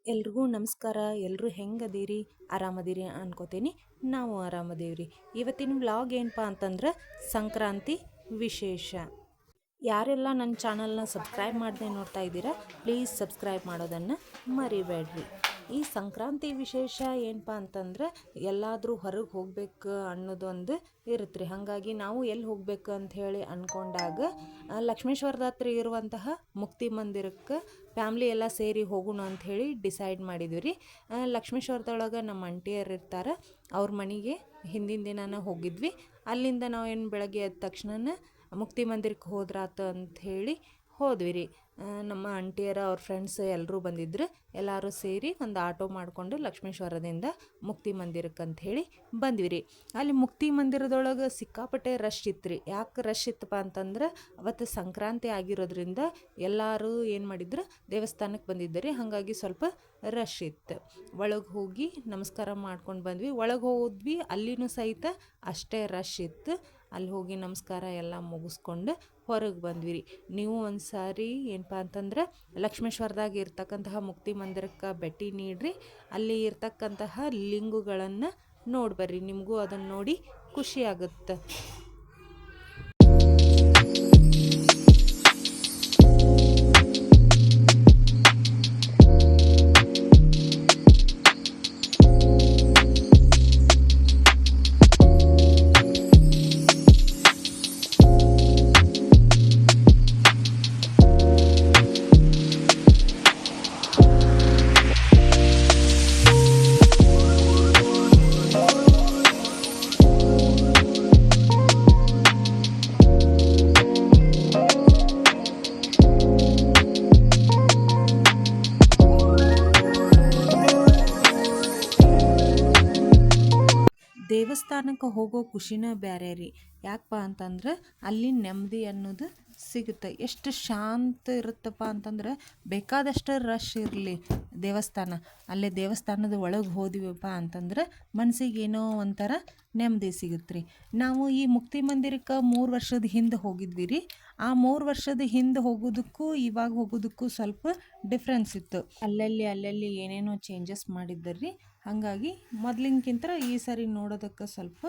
ಎಲ್ರಿಗೂ ನಮಸ್ಕಾರ. ಎಲ್ಲರೂ ಹೆಂಗದೀರಿ? ಆರಾಮದೀರಿ ಅನ್ಕೋತೀನಿ. ನಾವು ಆರಾಮದೇವ್ರಿ. ಇವತ್ತಿನ ವ್ಲಾಗ್ ಏನಪ್ಪ ಅಂತಂದ್ರೆ ಸಂಕ್ರಾಂತಿ ವಿಶೇಷ. ಯಾರೆಲ್ಲ ನನ್ನ ಚಾನಲ್ನ ಸಬ್ಸ್ಕ್ರೈಬ್ ಮಾಡದೆ ನೋಡ್ತಾ ಇದ್ದೀರಾ, ಪ್ಲೀಸ್ ಸಬ್ಸ್ಕ್ರೈಬ್ ಮಾಡೋದನ್ನು ಮರಿಬೇಡ್ರಿ. ಈ ಸಂಕ್ರಾಂತಿ ವಿಶೇಷ ಏನಪ್ಪ ಅಂತಂದ್ರೆ ಎಲ್ಲಾದರೂ ಹೊರಗೆ ಹೋಗ್ಬೇಕು ಅನ್ನೋದೊಂದು ಇರುತ್ತೆ ರೀ. ಹಾಗಾಗಿ ನಾವು ಎಲ್ಲಿ ಹೋಗ್ಬೇಕು ಅಂತ ಹೇಳಿ ಅಂದ್ಕೊಂಡಾಗ ಲಕ್ಷ್ಮೇಶ್ವರದ ಹತ್ರ ಇರುವಂತಹ ಮುಕ್ತಿ ಮಂದಿರಕ್ಕೆ ಫ್ಯಾಮ್ಲಿ ಎಲ್ಲ ಸೇರಿ ಹೋಗೋಣ ಅಂತ ಹೇಳಿ ಡಿಸೈಡ್ ಮಾಡಿದ್ವಿ ರೀ. ಲಕ್ಷ್ಮೇಶ್ವರದೊಳಗೆ ನಮ್ಮ ಆಂಟಿಯರು ಇರ್ತಾರೆ, ಅವ್ರ ಮನೆಗೆ ಹಿಂದಿನ ದಿನಾನ ಹೋಗಿದ್ವಿ. ಅಲ್ಲಿಂದ ನಾವು ಏನು ಬೆಳಗ್ಗೆ ಎದ್ದ ತಕ್ಷಣ ಮುಕ್ತಿ ಮಂದಿರಕ್ಕೆ ಹೋದ್ರಾತ ಅಂಥೇಳಿ ಹೋದ್ವಿ ರೀ. ನಮ್ಮ ಆಂಟಿಯರ ಅವ್ರ ಫ್ರೆಂಡ್ಸ್ ಎಲ್ಲರೂ ಬಂದಿದ್ರು. ಎಲ್ಲರೂ ಸೇರಿ ಒಂದು ಆಟೋ ಮಾಡಿಕೊಂಡು ಲಕ್ಷ್ಮೇಶ್ವರದಿಂದ ಮುಕ್ತಿ ಮಂದಿರಕ್ಕೆ ಅಂಥೇಳಿ ಬಂದ್ವಿ ರೀ. ಅಲ್ಲಿ ಮುಕ್ತಿ ಮಂದಿರದೊಳಗೆ ಸಿಕ್ಕಾಪಟ್ಟೆ ರಶ್ ಇತ್ತು ರೀ. ಯಾಕೆ ರಶ್ ಇತ್ತಪ್ಪ ಅಂತಂದ್ರೆ ಅವತ್ತು ಸಂಕ್ರಾಂತಿ ಆಗಿರೋದ್ರಿಂದ ಎಲ್ಲರೂ ಏನು ಮಾಡಿದ್ರು, ದೇವಸ್ಥಾನಕ್ಕೆ ಬಂದಿದ್ದಾರೆ. ಹಾಗಾಗಿ ಸ್ವಲ್ಪ ರಶ್ ಇತ್ತು. ಒಳಗೆ ಹೋಗಿ ನಮಸ್ಕಾರ ಮಾಡ್ಕೊಂಡು ಬಂದ್ವಿ. ಒಳಗೆ ಹೋದ್ವಿ, ಅಲ್ಲಿನೂ ಸಹಿತ ಅಷ್ಟೇ ರಶ್ ಇತ್ತು. ಅಲ್ಲಿ ಹೋಗಿ ನಮಸ್ಕಾರ ಎಲ್ಲ ಮುಗಿಸ್ಕೊಂಡು ಹೊರಗೆ ಬಂದ್ವಿ ರೀ. ನೀವು ಒಂದು ಸಾರಿ ಏನಪ್ಪ ಅಂತಂದ್ರೆ ಲಕ್ಷ್ಮೇಶ್ವರದಾಗ ಇರ್ತಕ್ಕಂತಹ ಮುಕ್ತಿ ಮಂದಿರಕ್ಕೆ ಭೇಟಿ ನೀಡ್ರಿ. ಅಲ್ಲಿ ಇರ್ತಕ್ಕಂತಹ ಲಿಂಗುಗಳನ್ನು ನೋಡ್ಬರ್ರಿ, ನಿಮಗೂ ಅದನ್ನು ನೋಡಿ ಖುಷಿ ಆಗುತ್ತೆ. ದೇವಸ್ಥಾನಕ್ಕೆ ಹೋಗೋ ಖುಷಿನ ಬೇರೆ ರೀ. ಯಾಕಪ್ಪ ಅಂತಂದ್ರೆ ಅಲ್ಲಿ ನೆಮ್ಮದಿ ಅನ್ನೋದು ಸಿಗುತ್ತೆ. ಎಷ್ಟು ಶಾಂತ ಇರುತ್ತಪ್ಪ ಅಂತಂದ್ರೆ ಬೇಕಾದಷ್ಟು ರಶ್ ಇರಲಿ ದೇವಸ್ಥಾನ, ಅಲ್ಲೇ ದೇವಸ್ಥಾನದ ಒಳಗೆ ಹೋದಿವಪ್ಪ ಅಂತಂದ್ರೆ ಮನಸ್ಸಿಗೆ ಏನೋ ಒಂಥರ ನೆಮ್ಮದಿ ಸಿಗುತ್ತೆ ರೀ. ನಾವು ಈ ಮುಕ್ತಿ ಮಂದಿರಕ್ಕೆ 3 ವರ್ಷದ ಹಿಂದೆ ಹೋಗಿದ್ವಿ ರೀ. ಆ 3 ವರ್ಷದ ಹಿಂದೆ ಹೋಗೋದಕ್ಕೂ ಇವಾಗ ಹೋಗೋದಕ್ಕೂ ಸ್ವಲ್ಪ ಡಿಫ್ರೆನ್ಸ್ ಇತ್ತು. ಅಲ್ಲಲ್ಲಿ ಏನೇನೋ ಚೇಂಜಸ್ ಮಾಡಿದ್ದಾರೆ ರೀ. ಹಾಗಾಗಿ ಮೊದಲಿನಕ್ಕಿಂತ ಈ ಸಾರಿ ನೋಡೋದಕ್ಕೆ ಸ್ವಲ್ಪ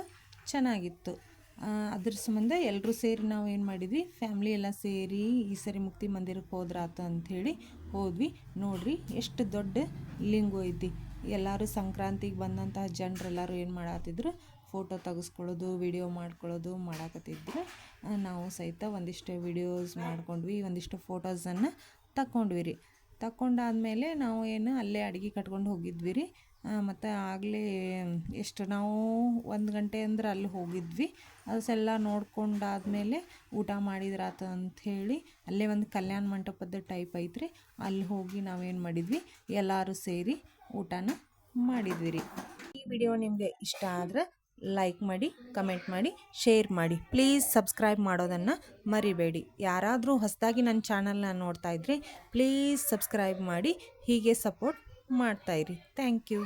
ಚೆನ್ನಾಗಿತ್ತು. ಅದ್ರ ಸಂಬಂಧ ಎಲ್ಲರೂ ಸೇರಿ ನಾವು ಏನು ಮಾಡಿದ್ವಿ, ಫ್ಯಾಮ್ಲಿ ಎಲ್ಲ ಸೇರಿ ಈ ಸರಿ ಮುಕ್ತಿ ಮಂದಿರಕ್ಕೆ ಹೋದ್ರಾತ ಅಂಥೇಳಿ ಹೋದ್ವಿ. ನೋಡ್ರಿ ಎಷ್ಟು ದೊಡ್ಡ ಲಿಂಗು ಐತಿ. ಎಲ್ಲರೂ ಸಂಕ್ರಾಂತಿಗೆ ಬಂದಂತಹ ಜನರೆಲ್ಲರೂ ಏನು ಮಾಡತ್ತಿದ್ರು, ಫೋಟೋ ತೆಗೆಸ್ಕೊಳ್ಳೋದು, ವಿಡಿಯೋ ಮಾಡ್ಕೊಳ್ಳೋದು ಮಾಡಾಕತ್ತಿದ್ರು. ನಾವು ಸಹಿತ ಒಂದಿಷ್ಟು ವಿಡಿಯೋಸ್ ಮಾಡ್ಕೊಂಡ್ವಿ, ಒಂದಿಷ್ಟು ಫೋಟೋಸನ್ನು ತಗೊಂಡ್ವಿ ರೀ. ತಗೊಂಡಾದ್ಮೇಲೆ ನಾವು ಏನು ಅಲ್ಲೇ ಅಡುಗೆ ಕಟ್ಕೊಂಡು ಹೋಗಿದ್ವಿ ರೀ. ಮತ್ತು ಆಗಲೇ ಎಷ್ಟು ನಾವು 1 ಗಂಟೆ ಅಂದ್ರೆ ಅಲ್ಲಿ ಹೋಗಿದ್ವಿ. ಅದೆಲ್ಲ ನೋಡ್ಕೊಂಡಾದ್ಮೇಲೆ ಊಟ ಮಾಡಿದ್ರಾತ ಅಂಥೇಳಿ ಅಲ್ಲೇ ಒಂದು ಕಲ್ಯಾಣ ಮಂಟಪದ ಟೈಪ್ ಐತ್ರಿ, ಅಲ್ಲಿ ಹೋಗಿ ನಾವೇನು ಮಾಡಿದ್ವಿ, ಎಲ್ಲರೂ ಸೇರಿ ಊಟನ ಮಾಡಿದ್ವಿ ರೀ. ಈ ವಿಡಿಯೋ ನಿಮಗೆ ಇಷ್ಟ ಆದರೆ ಲೈಕ್ ಮಾಡಿ, ಕಮೆಂಟ್ ಮಾಡಿ, ಶೇರ್ ಮಾಡಿ. ಪ್ಲೀಸ್ ಸಬ್ಸ್ಕ್ರೈಬ್ ಮಾಡೋದನ್ನು ಮರಿಬೇಡಿ. ಯಾರಾದರೂ ಹೊಸದಾಗಿ ನನ್ನ ಚಾನಲ್ನ ನೋಡ್ತಾ ಇದ್ದರೆ ಪ್ಲೀಸ್ ಸಬ್ಸ್ಕ್ರೈಬ್ ಮಾಡಿ, ಹೀಗೆ ಸಪೋರ್ಟ್ ಮಾಡ್ತಾಯಿರಿ. Thank you.